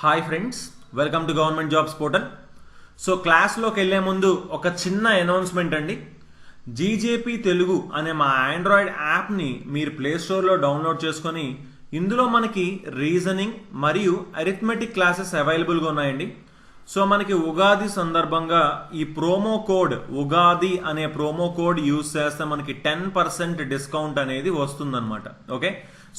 Hi friends, welcome to government jobs portal. So క్లాస్లోకి వెళ్ళే ముందు ఒక చిన్న అనౌన్స్మెంట్ అండి. జీజేపీ తెలుగు అనే మా ఆండ్రాయిడ్ యాప్ని మీరు ప్లే స్టోర్లో డౌన్లోడ్ చేసుకొని ఇందులో మనకి రీజనింగ్ మరియు అరిథమెటిక్ క్లాసెస్ అవైలబుల్గా ఉన్నాయండి. సో మనకి ఉగాది సందర్భంగా ఈ ప్రోమో కోడ్ ఉగాది అనే ప్రోమో కోడ్ యూజ్ చేస్తే మనకి 10% డిస్కౌంట్ అనేది వస్తుందన్నమాట. ఓకే,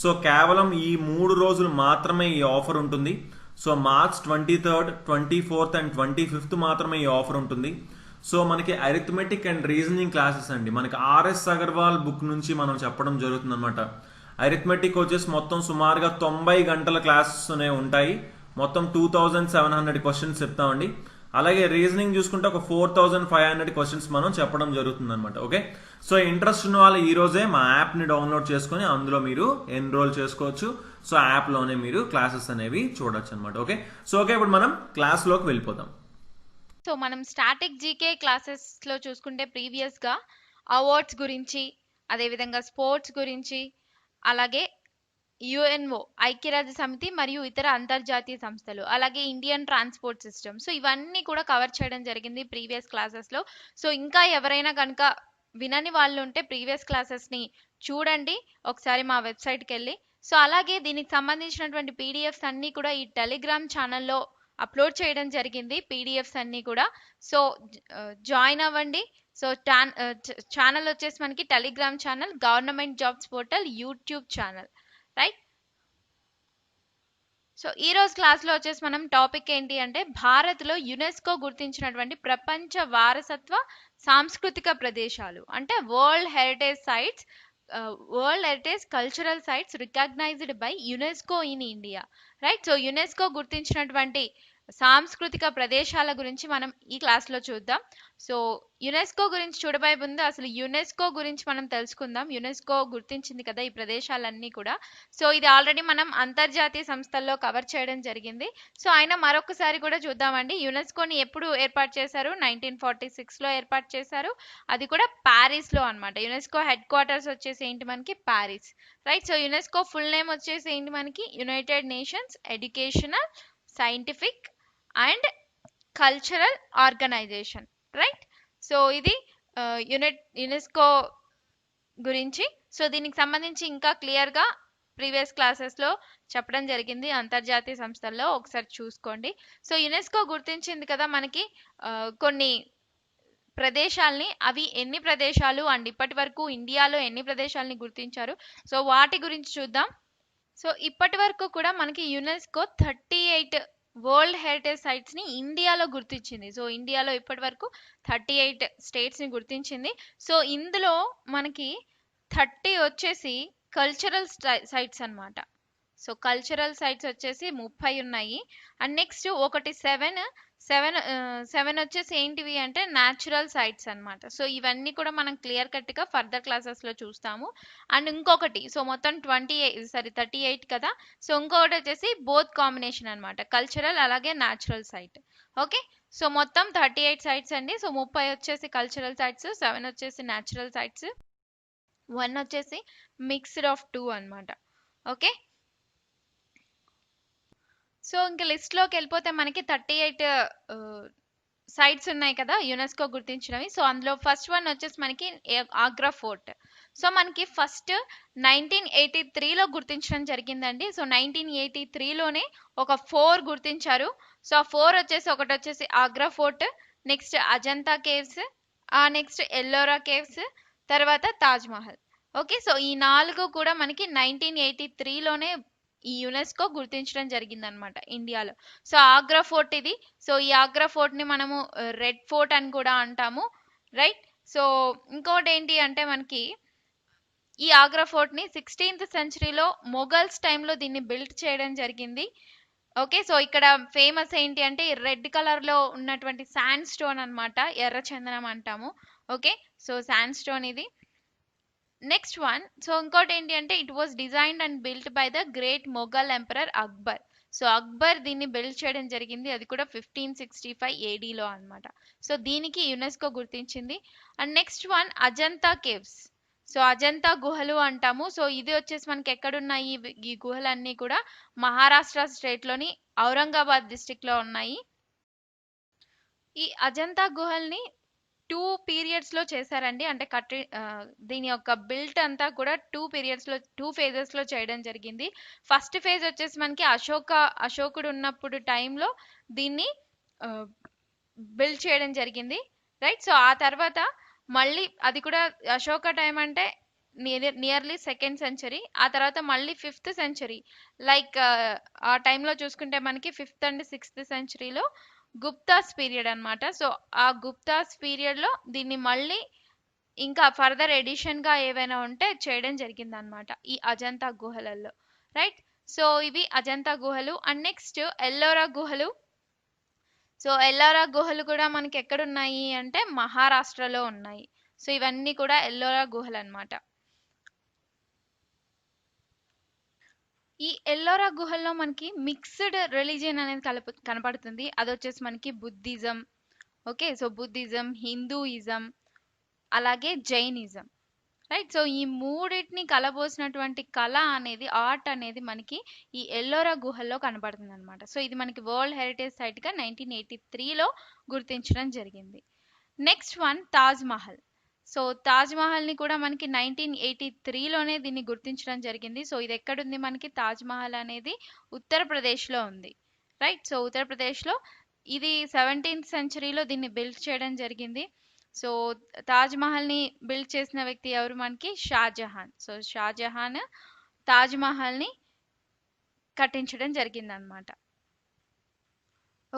సో కేవలం ఈ 3 రోజులు మాత్రమే ఈ ఆఫర్ ఉంటుంది. So March 23rd, 24th and 25th మాత్రమే ఈ ఆఫర్ ఉంటుంది. సో మనకి అరిథమెటిక్ అండ్ రీజనింగ్ క్లాసెస్ అండి, మనకి ఆర్ఎస్ అగర్వాల్ బుక్ నుంచి మనం చెప్పడం జరుగుతుంది అనమాట. అరిథమెటిక్ వచ్చేసి మొత్తం సుమారుగా 90 గంటల క్లాసెస్ ఉంటాయి. మొత్తం 2700 క్వశ్చన్స్ చెప్తామండి. అలాగే రీజనింగ్ చూసుకుంటే ఒక 4500 క్వశ్చన్స్ మనం చెప్పడం జరుగుతుంది అనమాట. ఓకే, సో ఇంట్రెస్ట్ ఉన్న వాళ్ళు ఈ రోజే మా యాప్ని డౌన్లోడ్ చేసుకొని అందులో మీరు ఎన్రోల్ చేసుకోవచ్చు. సో యాప్లోనే మీరు క్లాసెస్ అనేవి చూడొచ్చు అనమాట. ఓకే, ఇప్పుడు మనం క్లాస్లోకి వెళ్ళిపోదాం. సో మనం స్టాటిక్ జీకే క్లాసెస్లో చూసుకుంటే ప్రీవియస్గా అవార్డ్స్ గురించి, అదేవిధంగా స్పోర్ట్స్ గురించి, అలాగే యుఎన్ఓ ఐక్యరాజ్య సమితి మరియు ఇతర అంతర్జాతీయ సంస్థలు, అలాగే ఇండియన్ ట్రాన్స్పోర్ట్ సిస్టమ్, సో ఇవన్నీ కూడా కవర్ చేయడం జరిగింది ప్రీవియస్ క్లాసెస్లో. సో ఇంకా ఎవరైనా కనుక వినని వాళ్ళు ఉంటే ప్రీవియస్ క్లాసెస్ని చూడండి ఒకసారి మా వెబ్సైట్కి వెళ్ళి. సో అలాగే దీనికి సంబంధించినటువంటి పీడిఎఫ్స్ అన్నీ కూడా ఈ టెలిగ్రామ్ ఛానల్లో అప్లోడ్ చేయడం జరిగింది, పీడిఎఫ్స్ అన్నీ కూడా. సో జాయిన్ అవ్వండి. సో ఛానల్ వచ్చేసి మనకి Telegram channel, government jobs portal YouTube channel, right. So ఈ రోజు క్లాస్లో వచ్చేసి మనం టాపిక్ ఏంటి అంటే భారత్లో యునెస్కో గుర్తించినటువంటి ప్రపంచ వారసత్వ సాంస్కృతిక ప్రదేశాలు, అంటే world heritage sites, world heritage cultural sites recognised by UNESCO in India, right. So UNESCO గుర్తించినటువంటి సాంస్కృతిక ప్రదేశాల గురించి మనం ఈ క్లాస్లో చూద్దాం. సో యునెస్కో గురించి చూడబోయే ముందు అసలు యునెస్కో గురించి మనం తెలుసుకుందాం. యునెస్కో గుర్తించింది కదా ఈ ప్రదేశాలన్నీ కూడా. సో ఇది ఆల్రెడీ మనం అంతర్జాతీయ సంస్థల్లో కవర్ చేయడం జరిగింది. సో అయినా మరొకసారి కూడా చూద్దామండి. యునెస్కోని ఎప్పుడు ఏర్పాటు చేశారు? 1946లో ఏర్పాటు చేశారు. అది కూడా ప్యారిస్లో అనమాట. యునెస్కో హెడ్ క్వార్టర్స్ వచ్చేసి ఏంటి మనకి? Paris, right. So UNESCO full name వచ్చేసి ఏంటి మనకి? United Nations Educational, Scientific and Cultural Organization, right. So ఇది యునెస్కో గురించి. సో దీనికి సంబంధించి ఇంకా క్లియర్గా ప్రీవియస్ క్లాసెస్లో చెప్పడం జరిగింది అంతర్జాతీయ సంస్థల్లో, ఒకసారి చూసుకోండి. సో యునెస్కో గుర్తించింది కదా మనకి కొన్ని ప్రదేశాలని. అవి ఎన్ని ప్రదేశాలు అండ్ ఇప్పటి వరకు ఇండియాలో ఎన్ని ప్రదేశాలని గుర్తించారు, సో వాటి గురించి చూద్దాం. సో ఇప్పటి వరకు కూడా మనకి యునెస్కో 38 వరల్డ్ హెరిటేజ్ సైట్స్ని ఇండియాలో గుర్తించింది. సో ఇండియాలో ఇప్పటి వరకు 38 స్టేట్స్ని గుర్తించింది. సో ఇందులో మనకి 30 వచ్చేసి కల్చరల్ సైట్స్ అన్నమాట. సో కల్చరల్ సైట్స్ వచ్చేసి 30 ఉన్నాయి. అండ్ నెక్స్ట్ ఒకటి 7 వచ్చేసి ఏంటివి అంటే న్యాచురల్ సైట్స్ అన్నమాట. సో ఇవన్నీ కూడా మనం క్లియర్ కట్గా ఫర్దర్ క్లాసెస్లో చూస్తాము. అండ్ ఇంకొకటి, సో మొత్తం 38 కదా. సో ఇంకొకటి వచ్చేసి బోత్ కాంబినేషన్ అన్నమాట, కల్చరల్ అలాగే న్యాచురల్ సైట్. ఓకే, సో మొత్తం 38 సైట్స్ అండి. సో 30 వచ్చేసి కల్చరల్ సైట్స్, 7 వచ్చేసి న్యాచురల్ సైట్స్, 1 వచ్చేసి మిక్స్డ్ ఆఫ్ 2 అన్నమాట. ఓకే, సో ఇంకా లిస్ట్లోకి వెళ్ళిపోతే మనకి 38 సైట్స్ ఉన్నాయి కదా యునెస్కో గుర్తించినవి. సో అందులో ఫస్ట్ వన్ వచ్చేసి మనకి ఆగ్రా ఫోర్ట్. సో మనకి ఫస్ట్ 1983లో గుర్తించడం జరిగిందండి. సో 1983లోనే ఒక 4 గుర్తించారు. సో ఆ 4 వచ్చేసి ఒకటి వచ్చేసి Agra fort, next Ajanta caves, next Ellora caves, తర్వాత తాజ్ మహల్. ఓకే, సో ఈ 4 కూడా మనకి 1983లోనే ఈ యునెస్కో గుర్తించడం జరిగిందనమాట ఇండియాలో. సో ఆగ్రా ఫోర్ట్ ఇది. సో ఈ ఆగ్రా ఫోర్ట్ని మనము రెడ్ ఫోర్ట్ అని కూడా అంటాము, రైట్. సో ఇంకోటి ఏంటి అంటే మనకి ఈ ఆగ్రా ఫోర్ట్ని 16th సెంచరీలో మొఘల్స్ టైంలో దీన్ని బిల్డ్ చేయడం జరిగింది. ఓకే, సో ఇక్కడ ఫేమస్ ఏంటి అంటే రెడ్ కలర్లో ఉన్నటువంటి శాండ్ స్టోన్ అనమాట, ఎర్ర చందనం అంటాము. ఓకే, సో శాండ్ స్టోన్ ఇది. నెక్స్ట్ వన్, సో ఇంకోటి ఏంటి అంటే it was designed and built by the great Mughal emperor Akbar. So Akbar దీన్ని బిల్డ్ చేయడం జరిగింది, అది కూడా 1565 ADలో అనమాట. సో దీనికి యునెస్కో గుర్తించింది. And next one Ajanta caves. So Ajanta గుహలు అంటాము. సో ఇది వచ్చేసి మనకి ఎక్కడున్నాయి ఈ గుహలన్నీ కూడా? మహారాష్ట్ర స్టేట్లోని ఔరంగాబాద్ డిస్ట్రిక్ట్ లో ఉన్నాయి. ఈ అజంతా గుహల్ని 2 పీరియడ్స్ లో చేశారండి. అంటే దీని యొక్క బిల్ట్ అంతా కూడా 2 పీరియడ్స్ లో 2 ఫేజెస్ లో చేయడం జరిగింది. ఫస్ట్ ఫేజ్ వచ్చేసి మనకి అశోకుడు ఉన్నప్పుడు టైంలో దీన్ని బిల్డ్ చేయడం జరిగింది, రైట్. సో ఆ తర్వాత మళ్ళీ అది కూడా అశోక టైం అంటే నియర్లీ 2nd సెంచరీ, ఆ తర్వాత మళ్ళీ 5th సెంచరీ, లైక్ ఆ టైంలో చూసుకుంటే మనకి 5th అండ్ 6th సెంచరీలో గుప్తాస్ పీరియడ్ అన్నమాట. సో ఆ గుప్తాస్ పీరియడ్ లో దీన్ని మళ్ళీ ఇంకా ఫర్దర్ ఎడిషన్ గా ఏవైనా ఉంటే చేయడం జరిగింది అనమాట ఈ అజంతా గుహలలో, రైట్. సో ఇవి అజంతా గుహలు. అండ్ నెక్స్ట్ ఎల్లోరా గుహలు. సో ఎల్లోరా గుహలు కూడా మనకి ఎక్కడ ఉన్నాయి అంటే మహారాష్ట్రలో ఉన్నాయి. సో ఇవన్నీ కూడా ఎల్లోరా గుహలు అన్నమాట. ఈ ఎల్లోరా గుహల్లో మనకి మిక్స్డ్ రిలీజియన్ అనేది కనపడుతుంది. అది వచ్చేసి మనకి Buddhism, okay. So Buddhism, Hinduism, అలాగే జైనిజం, రైట్. సో ఈ మూడింటిని కలబోసినటువంటి కళ అనేది, ఆర్ట్ అనేది మనకి ఈ ఎల్లోరా గుహల్లో కనబడుతుంది అనమాట. సో ఇది మనకి వరల్డ్ హెరిటేజ్ సైట్ గా 1983లో గుర్తించడం జరిగింది. Next one Taj Mahal. So Taj Mahal ని కూడా మనకి 1983లోనే దీన్ని గుర్తించడం జరిగింది. సో ఇది ఎక్కడుంది మనకి తాజ్ మహల్ అనేది ఉత్తరప్రదేశ్ లో ఉంది, రైట్. సో ఉత్తరప్రదేశ్ లో ఇది 17th సెంచరీలో దీన్ని బిల్డ్ చేయడం జరిగింది. సో తాజ్ మహల్ ని బిల్డ్ చేసిన వ్యక్తి ఎవరు మనకి షాజహాన్. సో షాజహాన్ తాజ్ మహల్ ని కట్టించడం జరిగింది అనమాట,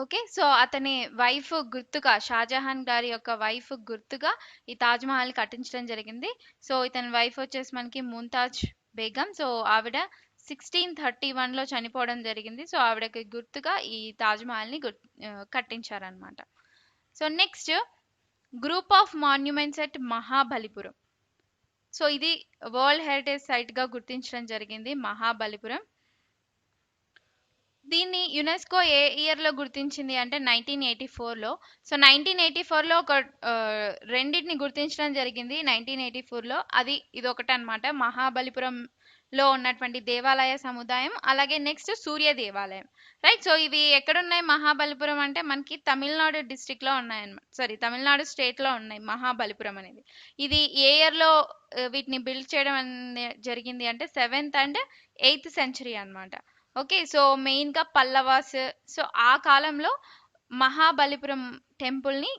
ఓకే. సో అతని వైఫ్ గుర్తుగా, షాజహాన్ గారి యొక్క వైఫ్ గుర్తుగా ఈ తాజ్ మహల్ కట్టించడం జరిగింది. సో ఇతని వైఫ్ వచ్చేసి మనకి ముంతాజ్ బేగం. సో ఆవిడ 1631లో చనిపోవడం జరిగింది. సో ఆవిడకి గుర్తుగా ఈ తాజ్ మహల్ ని కట్టించారనమాట. So next group of monuments at Mahabalipuram. So ఇది వరల్డ్ హెరిటేజ్ సైట్ గా గుర్తించడం జరిగింది, మహాబలిపురం. దీన్ని యునెస్కో ఏ ఇయర్ లో గుర్తించింది అంటే 1984లో. సో 1984లో ఒక రెండింటిని గుర్తించడం జరిగింది 1984లో. ఇది ఒకటి అనమాట, మహాబలిపురంలో ఉన్నటువంటి దేవాలయ సముదాయం, అలాగే నెక్స్ట్ సూర్య దేవాలయం, రైట్. సో ఇవి ఎక్కడున్నాయి మహాబలిపురం అంటే మనకి తమిళనాడు డిస్ట్రిక్ట్ లో ఉన్నాయి అన్నమాట, సారీ తమిళనాడు స్టేట్ లో ఉన్నాయి మహాబలిపురం అనేది. ఇది ఏ ఇయర్ లో వీటిని బిల్డ్ చేయడం జరిగింది అంటే 7th అండ్ 8th సెంచరీ అన్నమాట, ఓకే. సో మెయిన్ గా పల్లవాస్, సో ఆ కాలంలో మహాబలిపురం టెంపుల్ ని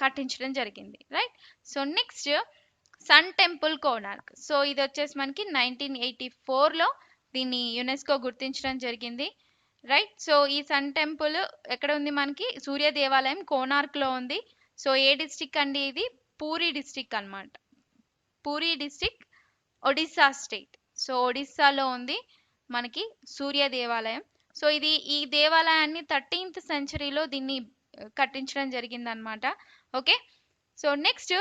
కట్టించడం జరిగింది, right. So next sun temple Konark. So ఇది వచ్చేసి మనకి 1984లో దీన్ని యునెస్కో గుర్తించడం జరిగింది, రైట్. సో ఈ సన్ టెంపుల్ ఎక్కడ ఉంది మనకి సూర్య దేవాలయం కోనార్క్ లో ఉంది. సో ఏ డిస్ట్రిక్ట్ అండి ఇది పూరి డిస్ట్రిక్ట్ అన్నమాట, Puri district, Odisha state. So ఒడిస్సాలో ఉంది మనకి సూర్య దేవాలయం. సో ఈ దేవాలయాన్ని 13th సెంచరీలో దీన్ని కట్టించడం జరిగింది అనమాట, ఓకే. సో నెక్స్ట్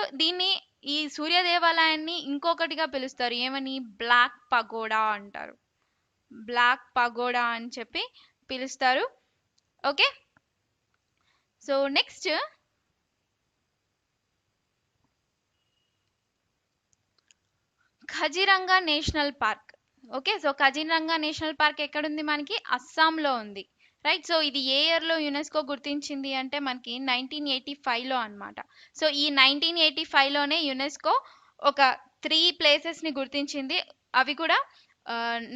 ఈ సూర్య దేవాలయాన్ని ఇంకొకటిగా పిలుస్తారు, ఏమని బ్లాక్ పగోడా అంటారు, బ్లాక్ పగోడా అని చెప్పి పిలుస్తారు, okay. So next Kaziranga national park, okay. So Kaziranga national park ఎక్కడుంది మనకి అస్సాంలో ఉంది, రైట్. సో ఇది ఏ ఇయర్ లో యునెస్కో గుర్తించింది అంటే మనకి 1985లో అన్నమాట. సో ఈ 1985లోనే యునెస్కో ఒక 3 ప్లేసెస్ ని గుర్తించింది. అవి కూడా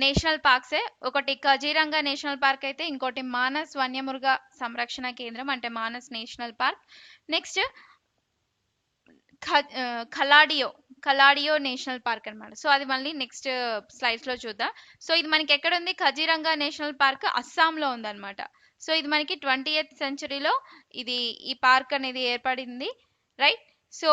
నేషనల్ పార్క్సే. ఒకటి ఖజిరంగా నేషనల్ పార్క్ అయితే ఇంకోటి మానస్ వన్యమృగ సంరక్షణ కేంద్రం అంటే Manas national park. Next Keoladeo national park అన్నమాట. సో అది మళ్ళీ నెక్స్ట్ స్లైడ్స్ లో చూద్దాం. సో ఇది మనకి ఎక్కడ ఉంది ఖజిరంగా నేషనల్ పార్క్ అస్సాంలో ఉందన్నమాట. సో ఇది మనకి 20th సెంచరీలో ఈ పార్క్ అనేది ఏర్పడింది, రైట్. సో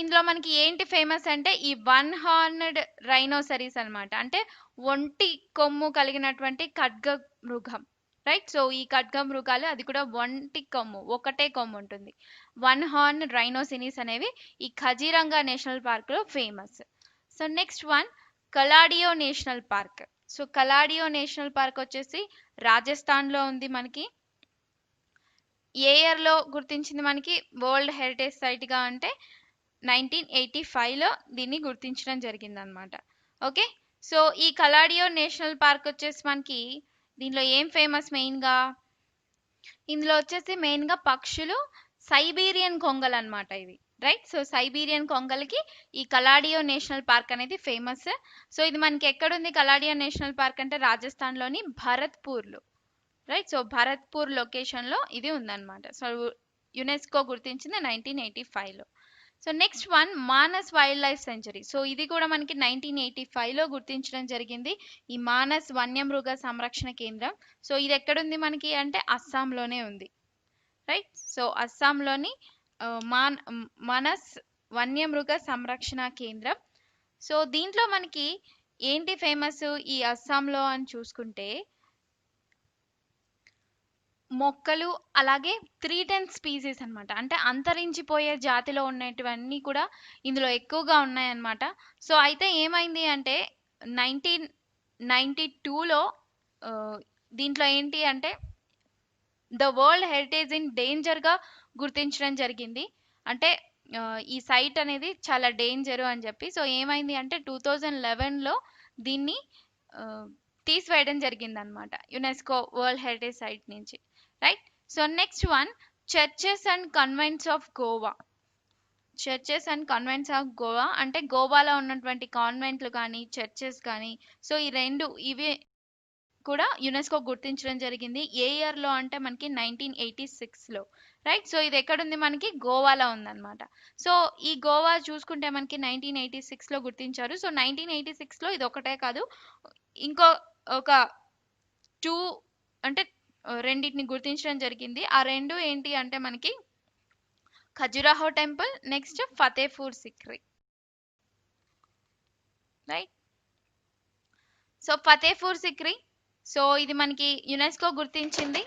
ఇందులో మనకి ఏంటి ఫేమస్ అంటే ఈ 1 హార్న్డ్ రైనోసరీస్ అన్నమాట, అంటే ఒంటి కొమ్ము కలిగినటువంటి ఖడ్గ మృగం, రైట్. సో ఈ ఖడ్గ మృగాలు అది కూడా ఒకటే కొమ్ము ఉంటుంది. 1 హార్న్ రైనోసినిస్ అనేవి ఈ ఖజిరంగా నేషనల్ పార్క్ లో famous. So next one Keoladeo national park. So Keoladeo national park వచ్చేసి రాజస్థాన్ లో ఉంది మనకి. ఏ ఇయర్ లో గుర్తించింది మనకి వరల్డ్ హెరిటేజ్ సైట్ గా అంటే 1985లో దీన్ని గుర్తించడం జరిగింది అనమాట, ఓకే. సో ఈ కలాడియో నేషనల్ పార్క్ వచ్చేసి మనకి దీనిలో ఏం ఫేమస్ మెయిన్గా, ఇందులో వచ్చేసి మెయిన్గా పక్షులు, సైబీరియన్ కొంగలు అన్నమాట ఇవి. రైట్, సో సైబీరియన్ కొంగలకి ఈ కలాడియో నేషనల్ పార్క్ అనేది ఫేమస్. సో ఇది మనకి ఎక్కడుంది కలాడియో నేషనల్ పార్క్ అంటే రాజస్థాన్లోని భరత్పూర్లో. రైట్, సో భరత్పూర్ లొకేషన్లో ఇది ఉందన్నమాట. సో యునెస్కో గుర్తించింది 1985లో. So next one Manas wildlife sanctuary. So ఇది కూడా మనకి 1985లో గుర్తించడం జరిగింది, ఈ మానస్ వన్యమృగ సంరక్షణ కేంద్రం. సో ఇది ఎక్కడుంది మనకి అంటే అస్సాంలోనే ఉంది. రైట్, సో అస్సాంలోని మానస్ వన్యమృగ సంరక్షణ కేంద్రం. సో దీంట్లో మనకి ఏంటి ఫేమస్ ఈ అస్సాంలో అని చూసుకుంటే మొక్కలు, అలాగే 310 స్పీసీస్ అన్నమాట, అంటే అంతరించిపోయే జాతిలో ఉన్నటువన్నీ కూడా ఇందులో ఎక్కువగా ఉన్నాయన్నమాట. సో అయితే ఏమైంది అంటే 1992లో దీంట్లో ఏంటి అంటే ద వరల్డ్ హెరిటేజ్ ఇన్ డేంజర్గా గుర్తించడం జరిగింది. అంటే ఈ సైట్ అనేది చాలా డేంజరు అని చెప్పి. సో ఏమైంది అంటే 2011లో దీన్ని తీసివేయడం జరిగింది అనమాట యునెస్కో వరల్డ్ హెరిటేజ్ సైట్ నుంచి. Right, so next one churches and convents of Goa. Churches and convents of Goa అంటే గోవాలో ఉన్నటువంటి కాన్వెంట్లు కానీ చర్చెస్ కానీ, సో ఈ రెండు ఇవి కూడా యునెస్కో గుర్తించడం జరిగింది. ఏ ఇయర్లో అంటే మనకి 1986లో. రైట్, సో ఇది ఎక్కడుంది మనకి గోవాలో ఉందన్నమాట. సో ఈ గోవా చూసుకుంటే మనకి 1986లో గుర్తించారు. సో 1986లో ఇది ఒకటే కాదు, ఇంకో ఒక 2 అంటే రెండింటిని గుర్తించడం జరిగింది. ఆ రెండు ఏంటి అంటే మనకి Khajuraho temple, next Fatehpur Sikri. Right, so Fatehpur Sikri, so ఇది మనకి యునెస్కో గుర్తించింది.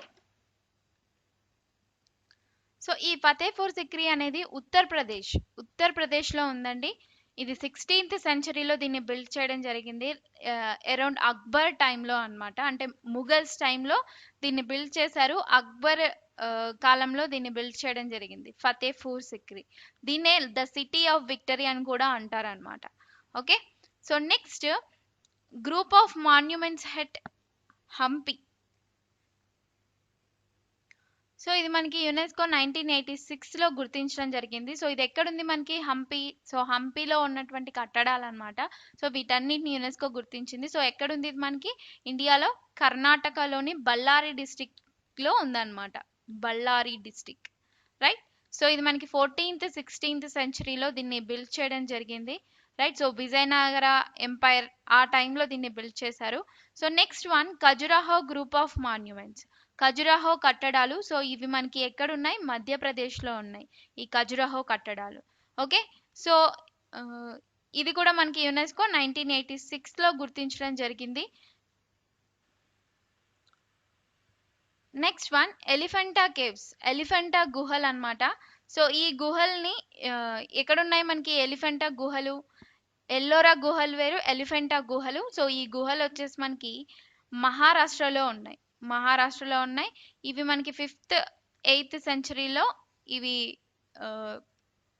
సో ఈ ఫతేపూర్ సిక్రీ అనేది ఉత్తరప్రదేశ్లో ఉందండి. ఇది 16th సెంచరీలో దీన్ని బిల్డ్ చేయడం జరిగింది, అరౌండ్ అక్బర్ టైంలో అన్నమాట. అంటే ముఘల్స్ టైంలో దీన్ని బిల్డ్ చేశారు, అక్బర్ కాలంలో దీన్ని బిల్డ్ చేయడం జరిగింది ఫతేపూర్ సిక్రీ. దీన్నే ద సిటీ ఆఫ్ విక్టరీ అని కూడా అంటారనమాట. Okay, so next group of monuments at Hampi. So ఇది మనకి యునెస్కో 1986లో గుర్తించడం జరిగింది. సో ఇది ఎక్కడుంది మనకి హంపి. సో హంపిలో ఉన్నటువంటి కట్టడాలు అనమాట. సో వీటన్నిటిని యునెస్కో గుర్తించింది. సో ఎక్కడుంది ఇది మనకి ఇండియాలో కర్ణాటకలోని బళ్ళారి డిస్టిక్లో ఉందన్నమాట, బళ్ళారి డిస్టిక్. రైట్, సో ఇది మనకి 14th 16th సెంచరీలో దీన్ని బిల్డ్ చేయడం జరిగింది. రైట్, సో విజయనగర ఎంపైర్ ఆ టైంలో దీన్ని బిల్డ్ చేశారు. So next one Khajuraho group of monuments. Khajuraho కట్టడాలు. సో ఇవి మనకి ఎక్కడున్నాయి మధ్యప్రదేశ్లో ఉన్నాయి ఈ ఖజురాహో కట్టడాలు. ఓకే, సో ఇది కూడా మనకి యునెస్కో 1986లో గుర్తించడం జరిగింది. Next one Elephanta caves, Elephanta గుహలు అన్నమాట. సో ఈ గుహల్ని ఎక్కడున్నాయి మనకి ఎలిఫెంటా గుహలు, ఎల్లోరా గుహలు వేరు, ఎలిఫెంటా గుహలు. సో ఈ గుహలు వచ్చేసి మనకి మహారాష్ట్రలో ఉన్నాయి. ఇవి మనకి 5th 8th సెంచరీలో ఇవి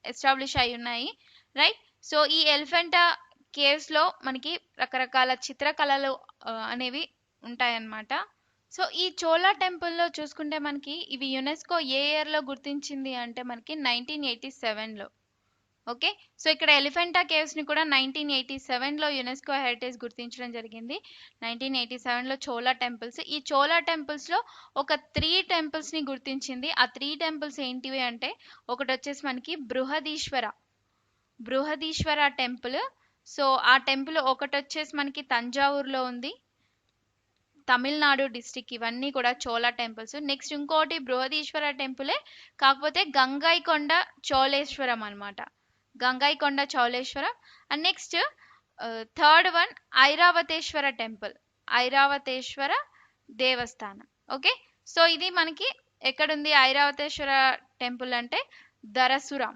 ఎస్టాబ్లిష్ అయి ఉన్నాయి. రైట్, సో ఈ ఎలిఫెంటా కేవ్స్లో మనకి రకరకాల చిత్రకళలు అనేవి ఉంటాయన్నమాట. సో ఈ చోళా టెంపుల్లో చూసుకుంటే మనకి ఇవి యునెస్కో ఏ ఇయర్లో గుర్తించింది అంటే మనకి 1987లో. ఓకే, సో ఇక్కడ ఎలిఫెంటా కేవ్స్ని కూడా 1987లో యునెస్కో హెరిటేజ్ గుర్తించడం జరిగింది. 1987లో చోళా టెంపుల్స్. ఈ చోళా టెంపుల్స్లో ఒక 3 టెంపుల్స్ని గుర్తించింది. ఆ 3 టెంపుల్స్ ఏంటివి అంటే ఒకటి వచ్చేసి మనకి బృహదీశ్వర టెంపుల్. సో ఆ టెంపుల్ ఒకటి వచ్చేసి మనకి తంజావూరులో ఉంది, తమిళనాడు డిస్టిక్. ఇవన్నీ కూడా చోళా టెంపుల్స్. నెక్స్ట్ ఇంకోటి బృహదీశ్వర టెంపులే, కాకపోతే గంగైకొండ చౌలేశ్వరం అనమాట, Gangaikonda Chauleshwaram. And next third one Airavatesvara temple, Airavatesvara దేవస్థానం. ఓకే, సో ఇది మనకి ఎక్కడుంది ఐరావతేశ్వర టెంపుల్ అంటే దరసురాం,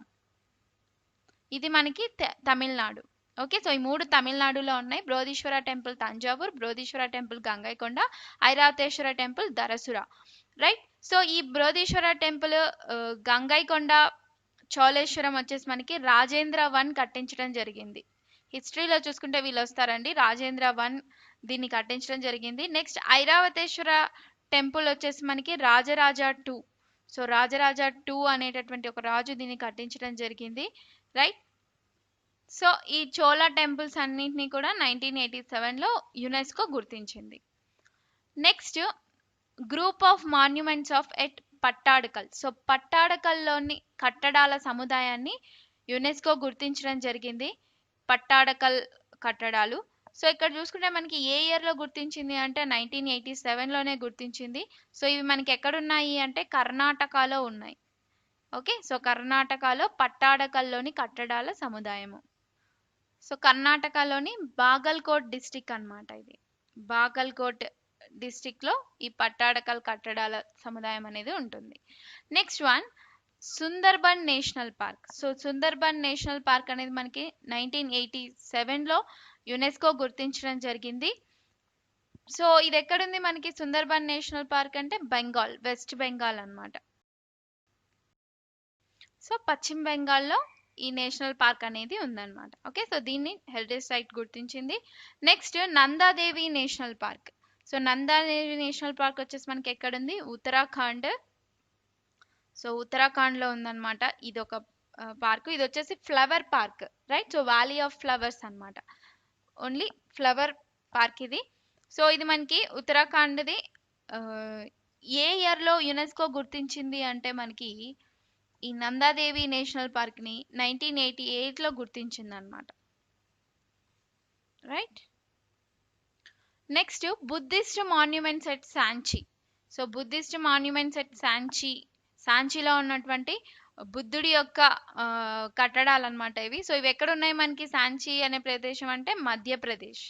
ఇది మనకి తమిళనాడు. ఓకే, సో ఈ 3 తమిళనాడులో ఉన్నాయి. Brihadeeswara temple Thanjavur, Brihadeeswara temple Gangaikonda, Airavatesvara temple Darasuram. Right, so ఈ బృహదీశ్వర టెంపుల్ గంగైకొండ చౌలేశ్వరం వచ్చేసి మనకి రాజేంద్ర వన్ కట్టించడం జరిగింది. హిస్టరీలో చూసుకుంటే వీళ్ళు వస్తారండి. రాజేంద్ర 1 దీన్ని కట్టించడం జరిగింది. నెక్స్ట్ ఐరావతేశ్వర టెంపుల్ వచ్చేసి మనకి రాజరాజ 2. సో రాజరాజ 2 అనేటటువంటి ఒక రాజు దీన్ని కట్టించడం జరిగింది, రైట్. సో ఈ చోళా టెంపుల్స్ అన్నింటినీ కూడా 1987లో యునెస్కో గుర్తించింది. Next group of monuments of at Pattadakal. So పట్టాడకల్లోని కట్టడాల సముదాయాన్ని యునెస్కో గుర్తించడం జరిగింది, పట్టాడకల్ కట్టడాలు. సో ఇక్కడ చూసుకుంటే మనకి ఏ ఇయర్లో గుర్తించింది అంటే 1987లోనే గుర్తించింది. సో ఇవి మనకి ఎక్కడున్నాయి అంటే కర్ణాటకలో ఉన్నాయి. ఓకే, సో కర్ణాటకలో పట్టాడకల్లోని కట్టడాల సముదాయము. సో కర్ణాటకలోని బాగల్కోట్ డిస్టిక్ అన్నమాట ఇది. బాగల్కోట్ డిస్టిక్ లో ఈ పట్టాడకల్ కట్టడాల సముదాయం అనేది ఉంటుంది. Next one Sundarban national park. So Sundarban national park అనేది మనకి 1987లో యునెస్కో గుర్తించడం జరిగింది. సో ఇది ఎక్కడుంది మనకి సుందర్బన్ నేషనల్ పార్క్ అంటే బెంగాల్, వెస్ట్ బెంగాల్ అన్నమాట. సో పశ్చిమ బెంగాల్లో ఈ నేషనల్ పార్క్ అనేది ఉందన్నమాట. ఓకే, సో దీన్ని హెరిటేజ్ సైట్ గుర్తించింది. Next Nanda Devi national park. So Nanda Devi national park వచ్చేసి మనకి ఎక్కడుంది, ఉత్తరాఖండ్. సో ఉత్తరాఖండ్లో ఉందన్నమాట. ఇది ఒక పార్క్. ఇది వచ్చేసి flower park, right. So valley of flowers అన్నమాట, ఓన్లీ ఫ్లవర్ పార్క్ ఇది. సో ఇది మనకి ఉత్తరాఖండ్ది. ఏ ఇయర్లో యునెస్కో గుర్తించింది అంటే మనకి ఈ నందాదేవి నేషనల్ పార్క్ని 1988లో గుర్తించింది అనమాట, right. Next Buddhist monuments at Sanchi. So Buddhist monuments at Sanchi, సాంచిలో ఉన్నటువంటి బుద్ధుడి యొక్క కట్టడాలు అనమాట ఇవి. సో ఇవి ఎక్కడ ఉన్నాయి మనకి సాంచి అనే ప్రదేశం అంటే మధ్యప్రదేశ్,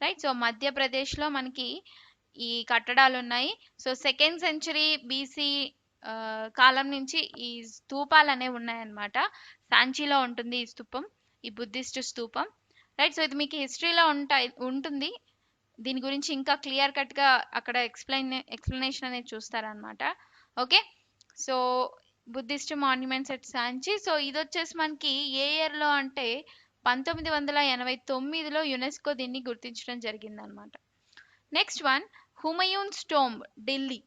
రైట్. సో మధ్యప్రదేశ్లో మనకి ఈ కట్టడాలు ఉన్నాయి. సో 2nd సెంచరీ బీసీ కాలం నుంచి ఈ స్తూపాలు అనేవి ఉన్నాయన్నమాట. సాంచిలో ఉంటుంది ఈ స్తూపం, ఈ బుద్ధిస్ట్ స్తూపం, రైట్. సో ఇది మీకు హిస్టరీలో ఉంటుంది. దీని గురించి ఇంకా క్లియర్ కట్గా అక్కడ ఎక్స్ప్లెనేషన్ అనేది చూస్తారనమాట. Okay, so Buddhist monuments at Sanchi. So ఇది వచ్చేసి మనకి ఏ ఇయర్లో అంటే 1989లో యునెస్కో దీన్ని గుర్తించడం జరిగిందనమాట. Next one Humayun's tomb, Delhi.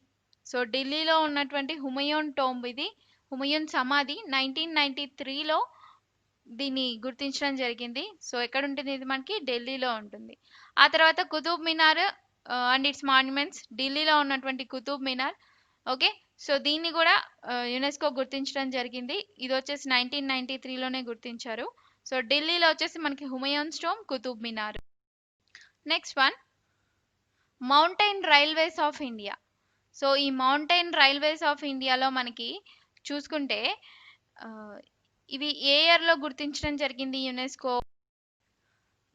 So ఢిల్లీలో ఉన్నటువంటి హుమయూన్ టోంబ్, ఇది హుమయూన్ సమాధి 1993లో దీన్ని గుర్తించడం జరిగింది. సో ఎక్కడ ఉంటుంది ఇది మనకి ఢిల్లీలో ఉంటుంది. ఆ తర్వాత కుతుబ్ మినార్ అండ్ ఇట్స్ మాన్యుమెంట్స్, ఢిల్లీలో ఉన్నటువంటి కుతుబ్ మినార్. ఓకే, సో దీన్ని కూడా యునెస్కో గుర్తించడం జరిగింది. ఇది వచ్చేసి 1993లోనే గుర్తించారు. సో ఢిల్లీలో వచ్చేసి మనకి Humayun tomb, Qutub Minar. Next one mountain railways of India. So ఈ మౌంటైన్ రైల్వేస్ ఆఫ్ ఇండియాలో మనకి చూసుకుంటే ఇవి ఏ ఇయర్లో గుర్తించడం జరిగింది యునెస్కో.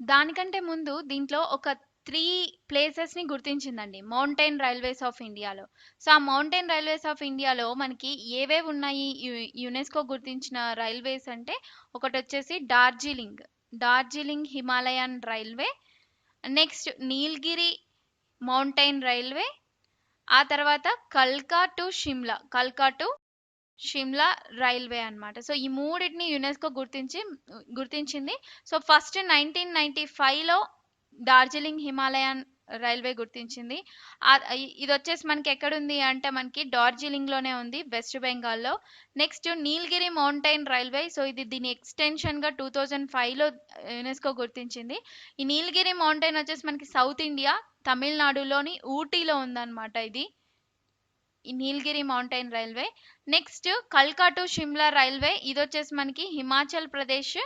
దానికంటే ముందు దీంట్లో ఒక 3 ప్లేసెస్ని గుర్తించిందండి మౌంటైన్ రైల్వేస్ ఆఫ్ ఇండియాలో. సో ఆ మౌంటైన్ రైల్వేస్ ఆఫ్ ఇండియాలో మనకి ఏవేవి ఉన్నాయి యునెస్కో గుర్తించిన రైల్వేస్ అంటే, ఒకటి వచ్చేసి Darjeeling Himalayan railway, next Nilgiri mountain railway, ఆ తర్వాత కల్కా టు షిమ్లా రైల్వే అన్నమాట. సో ఈ మూడింటిని యునెస్కో గుర్తించింది. సో ఫస్ట్ 1995లో డార్జిలింగ్ హిమాలయన్ రైల్వే గుర్తించింది. ఇది వచ్చేసి మనకి ఎక్కడుంది అంటే మనకి డార్జిలింగ్లోనే ఉంది, వెస్ట్ బెంగాల్లో. Next Nilgiri mountain railway. So ఇది దీని ఎక్స్టెన్షన్గా 2005లో యునెస్కో గుర్తించింది. ఈ నీల్గిరి మౌంటైన్ వచ్చేసి మనకి సౌత్ ఇండియా, తమిళనాడులోని ఊటీలో ఉందన్నమాట ఇది, ఈ నీల్గిరి మౌంటైన్ రైల్వే. నెక్స్ట్ కల్కా టు షిమ్లా రైల్వే, ఇది వచ్చేసి మనకి హిమాచల్ ప్రదేశ్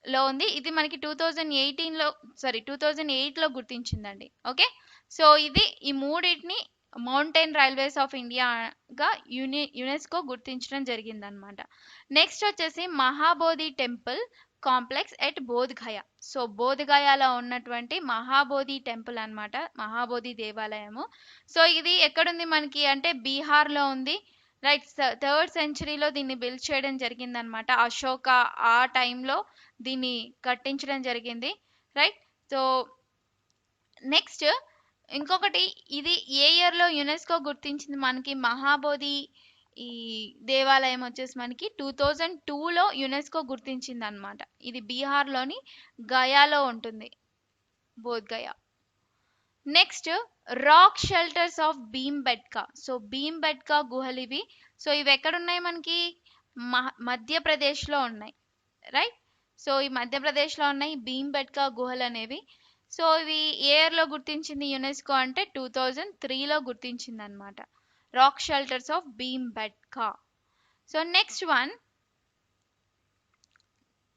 లో ఉంది. ఇది మనకి 2008లో గుర్తించిందండి. ఓకే, సో ఇది ఈ మూడింటిని మౌంటైన్ రైల్వేస్ ఆఫ్ ఇండియాగా యునెస్కో గుర్తించడం జరిగిందనమాట. నెక్స్ట్ వచ్చేసి Mahabodhi temple complex at Bodhgaya. So బోధ్గయాలో ఉన్నటువంటి మహాబోధి టెంపుల్ అన్నమాట, మహాబోధి దేవాలయము. సో ఇది ఎక్కడుంది మనకి అంటే బీహార్లో ఉంది, రైట్. 3rd సెంచరీలో దీన్ని బిల్డ్ చేయడం జరిగిందనమాట. అశోక ఆ టైంలో దీన్ని కట్టించడం జరిగింది, రైట్. సో నెక్స్ట్ ఇంకొకటి, ఇది ఏ ఇయర్లో యునెస్కో గుర్తించింది మనకి మహాబోధి ఈ దేవాలయం వచ్చేసి మనకి 2002లో యునెస్కో గుర్తించింది అనమాట. ఇది బీహార్లోని గయాలో ఉంటుంది, Bodh Gaya. Next rock shelters of Bhimbetka. So Bhimbetka గుహలు ఇవి. సో ఇవి ఎక్కడున్నాయి మనకి? మధ్యప్రదేశ్లో ఉన్నాయి, రైట్. సో ఈ మధ్యప్రదేశ్లో ఉన్నాయి భీంబెట్కా గుహలు అనేవి. సో ఇవి ఏ ఇయర్లో గుర్తించింది యునెస్కో అంటే 2003లో గుర్తించింది అనమాట, rock shelters of Bhimbetka. So next one,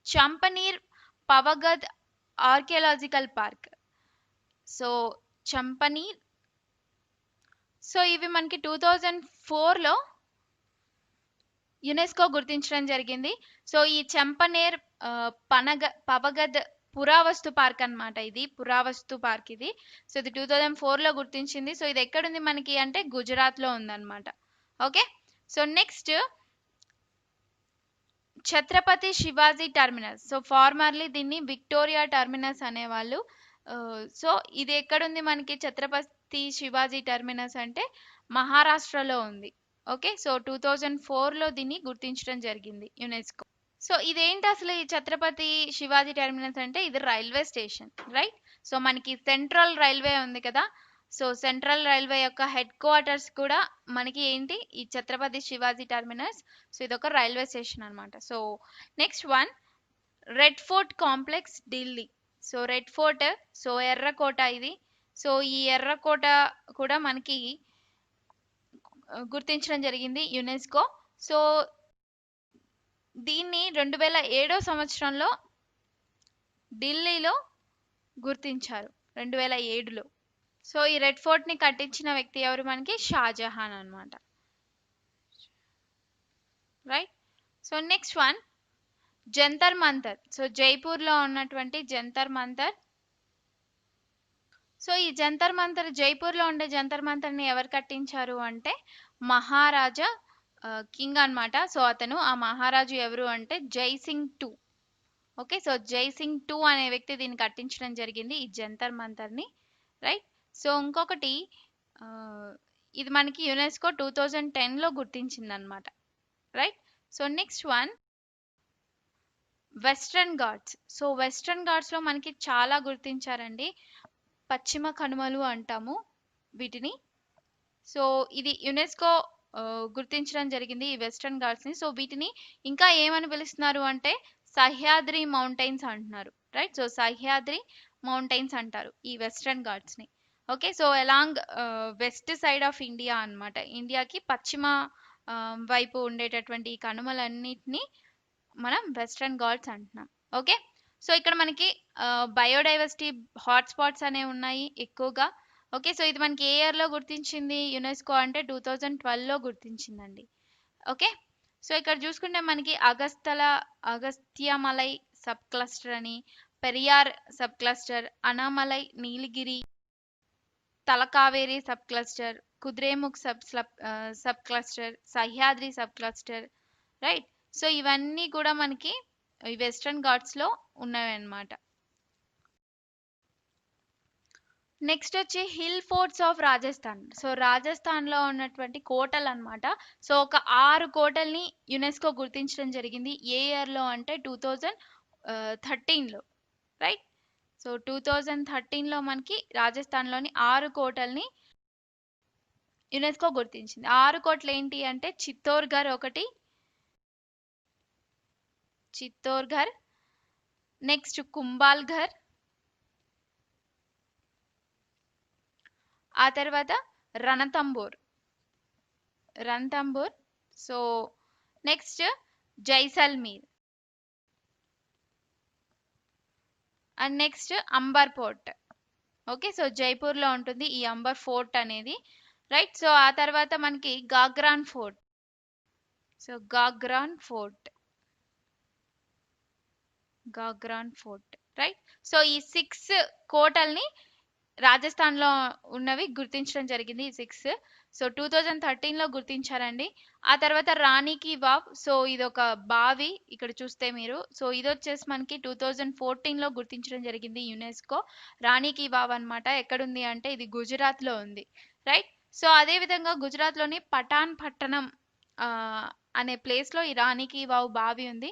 Champaner Pavagadh archaeological park. So Champaner, so ఇవి మనకి 2004లో యునెస్కో గుర్తించడం జరిగింది. సో ఈ చంపనేర్ పవగద్ పురావస్తు పార్క్ అన్నమాట, ఇది పురావస్తు పార్క్ ఇది. సో ఇది 2004లో గుర్తించింది. సో ఇది ఎక్కడుంది మనకి అంటే గుజరాత్లో ఉందన్నమాట. Okay. So next Chhatrapati Shivaji terminus. So formerly దీన్ని విక్టోరియా టర్మినస్ అనేవాళ్ళు. సో ఇది ఎక్కడుంది మనకి ఛత్రపతి శివాజీ టర్మినస్ అంటే మహారాష్ట్రలో ఉంది. ఓకే. సో 2004లో దీన్ని గుర్తించడం జరిగింది యునెస్కో. సో ఇదేంటి అసలు ఈ ఛత్రపతి శివాజీ టర్మినస్ అంటే? ఇది రైల్వే స్టేషన్, రైట్. సో మనకి సెంట్రల్ రైల్వే ఉంది కదా, సో సెంట్రల్ రైల్వే యొక్క హెడ్ క్వార్టర్స్ కూడా మనకి ఏంటి ఈ ఛత్రపతి శివాజీ టర్మినస్. సో ఇదొక రైల్వే స్టేషన్ అనమాట. So next one, red fort complex Delhi. So red fort, so ఎర్రకోట ఇది. సో ఈ ఎర్రకోట కూడా మనకి గుర్తించడం జరిగింది యునెస్కో. సో దీన్ని 2007 సంవత్సరంలో ఢిల్లీలో గుర్తించారు, 2007లో. సో ఈ రెడ్ ఫోర్ట్ ని కట్టించిన వ్యక్తి ఎవరు మనకి? షాజహాన్ అన్నమాట, right. So next one, Jantar Mantar. So జైపూర్లో ఉన్నటువంటి జంతర్ మంతర్. సో ఈ జంతర్ మంతర్, జైపూర్లో ఉండే జంతర్ మంతర్ని ఎవరు కట్టించారు అంటే మహారాజా కింగ్ అన్నమాట. సో అతను, ఆ మహారాజు ఎవరు అంటే జైసింగ్ 2. ఓకే. సో జైసింగ్ 2 అనే వ్యక్తి దీన్ని కట్టించడం జరిగింది, ఈ జంతర్ మంతర్ని, రైట్. సో ఇంకొకటి, ఇది మనకి యునెస్కో 2010లో గుర్తించింది అనమాట, right. So next one, western Ghats. So western ఘాట్స్లో మనకి చాలా గుర్తించారండి, పశ్చిమ కనుమలు అంటాము వీటిని. సో ఇది యునెస్కో గుర్తించడం జరిగింది ఈ వెస్ట్రన్ ఘాట్స్ని. సో వీటిని ఇంకా ఏమని పిలుస్తున్నారు అంటే సహ్యాద్రి మౌంటైన్స్ అంటున్నారు, రైట్. సో సహ్యాద్రి మౌంటైన్స్ అంటారు ఈ వెస్ట్రన్ ఘాట్స్ని. Okay. So along west side of India అన్నమాట, ఇండియాకి పశ్చిమ వైపు ఉండేటటువంటి ఈ కనుమలన్నిటిని మనం వెస్ట్రన్ ఘాట్స్ అంటున్నాం. ఓకే. సో ఇక్కడ మనకి బయోడైవర్సిటీ హాట్స్పాట్స్ అనేవి ఉన్నాయి ఎక్కువగా. ఓకే. సో ఇది మనకి ఏ ఇయర్లో గుర్తించింది యునెస్కో అంటే 2012లో గుర్తించిందండి. ఓకే. సో ఇక్కడ చూసుకుంటే మనకి అగస్త్యమలై సబ్ క్లస్టర్ అని, Periyar sub cluster, Anamalai, Nilgiri, Talakaveri sub cluster, Kudremukh sub cluster, Sahyadri sub cluster, right. So ఇవన్నీ కూడా మనకి ఈ వెస్ట్రన్ ఘాట్స్లో ఉన్నవి అన్నమాట. నెక్స్ట్ వచ్చి hill forts of Rajasthan. So రాజస్థాన్లో ఉన్నటువంటి కోటలు అన్నమాట. సో ఒక 6 కోటల్ని యునెస్కో గుర్తించడం జరిగింది. ఏ ఇయర్లో అంటే 2013లో, రైట్. సో 2013లో మనకి రాజస్థాన్లోని 6 కోటల్ని యునెస్కో గుర్తించింది. 6 కోటలు ఏంటి అంటే చిత్తోర్ఘర్ ఒకటి, చిత్తోర్ఘర్, నెక్స్ట్ కుంభాల్ఘర్, ఆ తర్వాత Ranthambore, so next Jaisalmer, and next Amber fort. Okay. So జైపూర్లో ఉంటుంది ఈ అంబర్ ఫోర్ట్ అనేది, రైట్. సో ఆ తర్వాత మనకి Gagron fort. So Gagron fort, right. So ఈ 6 కోటల్ని రాజస్థాన్లో ఉన్నవి గుర్తించడం జరిగింది, ఈ 6. సో 2013లో గుర్తించారండి. ఆ తర్వాత రాణి కి వావ్. సో ఇది ఒక బావి ఇక్కడ చూస్తే మీరు. సో ఇది వచ్చేసి మనకి 2014లో గుర్తించడం జరిగింది యునెస్కో, రాణి కి వావ్ అన్నమాట. ఎక్కడుంది అంటే ఇది గుజరాత్లో ఉంది, రైట్. సో అదే విధంగా గుజరాత్లోని పఠాన్ పట్టణం అనే ప్లేస్లో ఈ రాణి కీ వావ్ బావి ఉంది.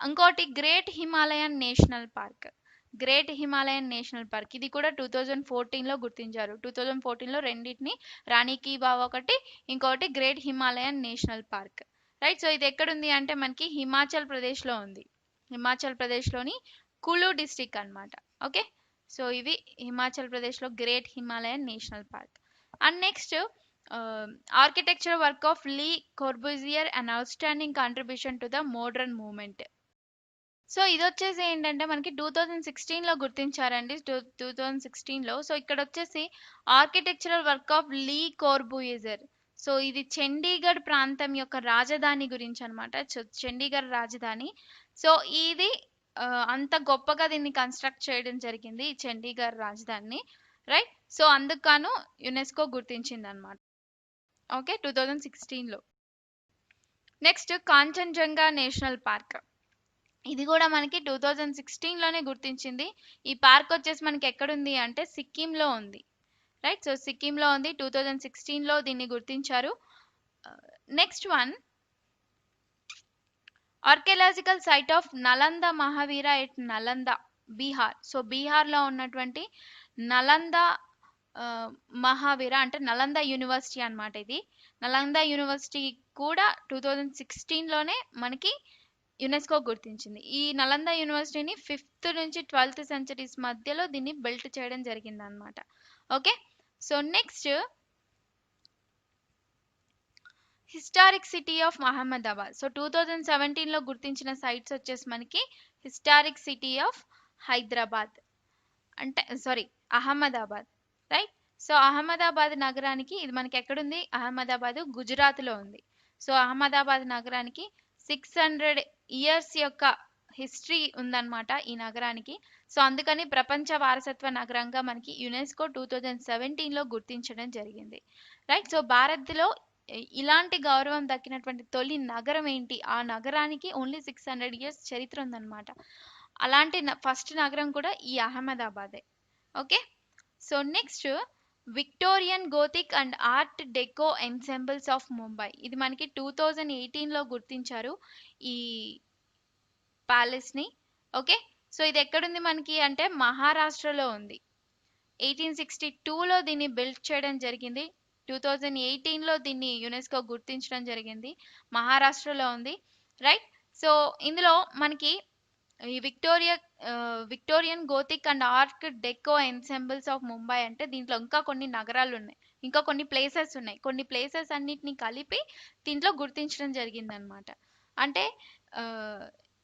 ఇంకోటి great Himalayan national park. Great Himalayan national park ఇది కూడా 2014లో గుర్తించారు. 2014లో రెండింటిని, రాణి కీ వావ్ ఒకటి, ఇంకోటి great Himalayan national park. Right. So ఇది ఎక్కడుంది అంటే మనకి హిమాచల్ ప్రదేశ్లో ఉంది. హిమాచల్ ప్రదేశ్లోని కులు డిస్టిక్ అన్నమాట. ఓకే. సో ఇవి హిమాచల్ ప్రదేశ్లో great Himalayan national park. And next architecture work of Le Corbusier and outstanding contribution to the modern movement. So ఇది వచ్చేసి ఏంటంటే మనకి 2016లో గుర్తించారండి. 2016లో. సో ఇక్కడ వచ్చేసి architectural work of Le Corbusier. So ఇది చండీగఢ్ ప్రాంతం యొక్క రాజధాని గురించి అనమాట. చండీగఢ్ రాజధాని. సో ఇది అంత గొప్పగా దీన్ని కన్స్ట్రక్ట్ చేయడం జరిగింది, ఈ చండీగఢ్ రాజధానిని. రైట్. సో అందుకు గాను యునెస్కో గుర్తించింది అనమాట. ఓకే. 2016లో. Next Kanchenjunga national park. ఇది కూడా మనకి 2016లోనే గుర్తించింది. ఈ పార్క్ వచ్చేసి మనకి ఎక్కడుంది అంటే సిక్కింలో ఉంది. రైట్. సో సిక్కింలో ఉంది. 2016లో దీన్ని గుర్తించారు. Next one, archaeological site of Nalanda Mahavira at Nalanda, Bihar. So బీహార్లో ఉన్నటువంటి నలంద మహావీర అంటే నలంద యూనివర్సిటీ అన్నమాట. ఇది నలంద యూనివర్సిటీ కూడా 2016లోనే మనకి యునెస్కో గుర్తించింది. ఈ నలంద యూనివర్సిటీని 5th నుంచి 12th సెంచరీస్ మధ్యలో దీన్ని బిల్ట్ చేయడం జరిగింది అనమాట. Okay. So next, historic city of Ahmedabad. So 2017లో గుర్తించిన సైట్స్ వచ్చేసి మనకి హిస్టారిక్ సిటీ ఆఫ్ హైదరాబాద్ అంటే అహ్మదాబాద్. రైట్. సో అహ్మదాబాద్ నగరానికి, ఇది మనకి ఎక్కడుంది, అహ్మదాబాద్ గుజరాత్లో ఉంది. సో అహ్మదాబాద్ నగరానికి 600 ఇయర్స్ యొక్క హిస్టరీ ఉందన్నమాట ఈ నగరానికి. సో అందుకని ప్రపంచ వారసత్వ నగరంగా మనకి యునెస్కో 2017లో గుర్తించడం జరిగింది. రైట్. సో భారత్లో ఇలాంటి గౌరవం దక్కినటువంటి తొలి నగరం ఏంటి, ఆ నగరానికి ఓన్లీ 600 ఇయర్స్ చరిత్ర ఉందన్నమాట. అలాంటి ఫస్ట్ నగరం కూడా ఈ అహ్మదాబాదే. Okay. So next, Victorian Gothic and art deco ensembles of Mumbai. ఇది మనకి 2018లో గుర్తించారు ఈ ప్యాలెస్ని. ఓకే. సో ఇది ఎక్కడుంది మనకి అంటే మహారాష్ట్రలో ఉంది. 1862లో దీన్ని బిల్డ్ చేయడం జరిగింది. 2018లో దీన్ని యునెస్కో గుర్తించడం జరిగింది. మహారాష్ట్రలో ఉంది. రైట్. సో ఇందులో మనకి ఈ Victorian Gothic and art deco ensembles of Mumbai అంటే దీంట్లో ఇంకా కొన్ని నగరాలు ఉన్నాయి, ఇంకా కొన్ని ప్లేసెస్ ఉన్నాయి. కొన్ని ప్లేసెస్ అన్నిటిని కలిపి దీంట్లో గుర్తించడం జరిగింది అనమాట. అంటే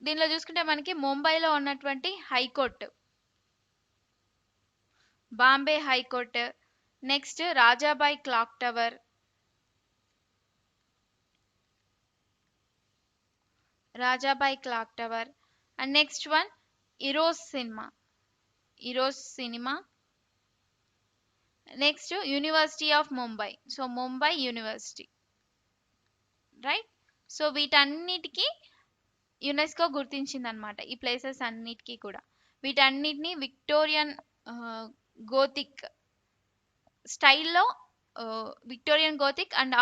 దీనిలో చూసుకుంటే మనకి ముంబైలో ఉన్నటువంటి high court, Bombay high court, next Rajabai clock tower, and next one Eros cinema. Next university of Mumbai. So Mumbai university. Right. So వీటన్నిటికీ యునెస్కో గుర్తించింది అనమాట, ఈ ప్లేసెస్ అన్నిటికీ కూడా. వీటన్నిటిని విక్టోరియన్ గోతిక్ స్టైల్లో, Victorian Gothic and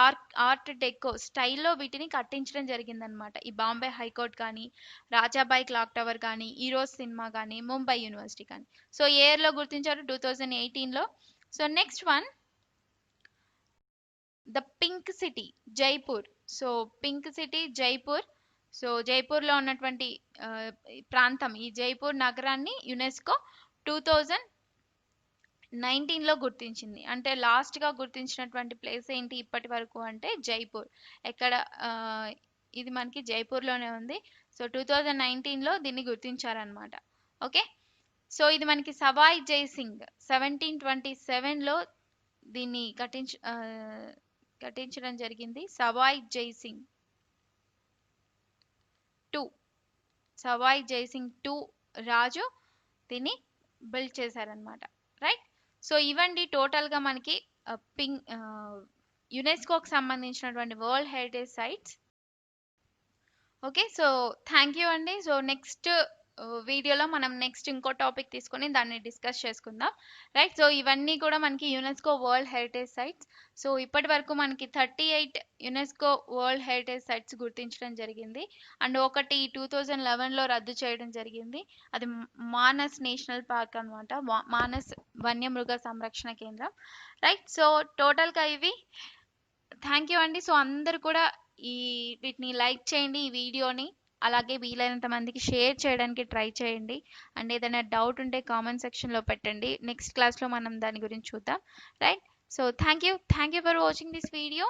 art deco స్టైల్లో వీటిని కట్టించడం జరిగిందనమాట. ఈ బాంబే హైకోర్ట్ కానీ, రాజాబాయ్ క్లాక్ టవర్ కానీ, ఈరోస్ సినిమా కానీ, ముంబై యూనివర్సిటీ కానీ. సో ఇయర్లో గుర్తించారు 2018లో. So next one, the pink city Jaipur. So pink city Jaipur. So జైపూర్లో ఉన్నటువంటి ప్రాంతం, ఈ జైపూర్ నగరాన్ని యునెస్కో 2019లో గుర్తించింది. అంటే లాస్ట్గా గుర్తించినటువంటి ప్లేస్ ఏంటి ఇప్పటి వరకు అంటే జైపూర్. ఎక్కడ, ఇది మనకి జైపూర్లోనే ఉంది. సో 2019లో దీన్ని గుర్తించారనమాట. ఓకే. సో ఇది మనకి సవాయ్ జైసింగ్ 1727లో దీన్ని కట్టించడం జరిగింది. సవాయ్ జైసింగ్ 2 రాజు దీన్ని బిల్డ్ చేశారనమాట. రైట్. సో ఇవండి టోటల్గా మనకి యునెస్కోకి సంబంధించినటువంటి world heritage sites. Okay. So thank you అండి. సో నెక్స్ట్ వీడియోలో మనం నెక్స్ట్ ఇంకో టాపిక్ తీసుకొని దాన్ని డిస్కస్ చేసుకుందాం. రైట్, సో ఇవన్నీ కూడా మనకి UNESCO world heritage sites. So ఇప్పటి వరకు మనకి 38 యునెస్కో వరల్డ్ హెరిటేజ్ సైట్స్ గుర్తించడం జరిగింది. అండ్ ఒకటి 2011లో రద్దు చేయడం జరిగింది. అది మానస్ నేషనల్ పార్క్ అనమాట, మానస్ వన్యమృగ సంరక్షణ కేంద్రం. రైట్, సో టోటల్గా ఇవి. థ్యాంక్ యూ అండి. సో అందరు కూడా వీటిని లైక్ చేయండి, ఈ వీడియోని. అలాగే వీలైనంత మందికి షేర్ చేయడానికి ట్రై చేయండి. అండ్ ఏదైనా డౌట్ ఉంటే కామెంట్ సెక్షన్లో పెట్టండి. నెక్స్ట్ క్లాస్లో మనం దాని గురించి చూద్దాం. Right, so thank you for watching this video.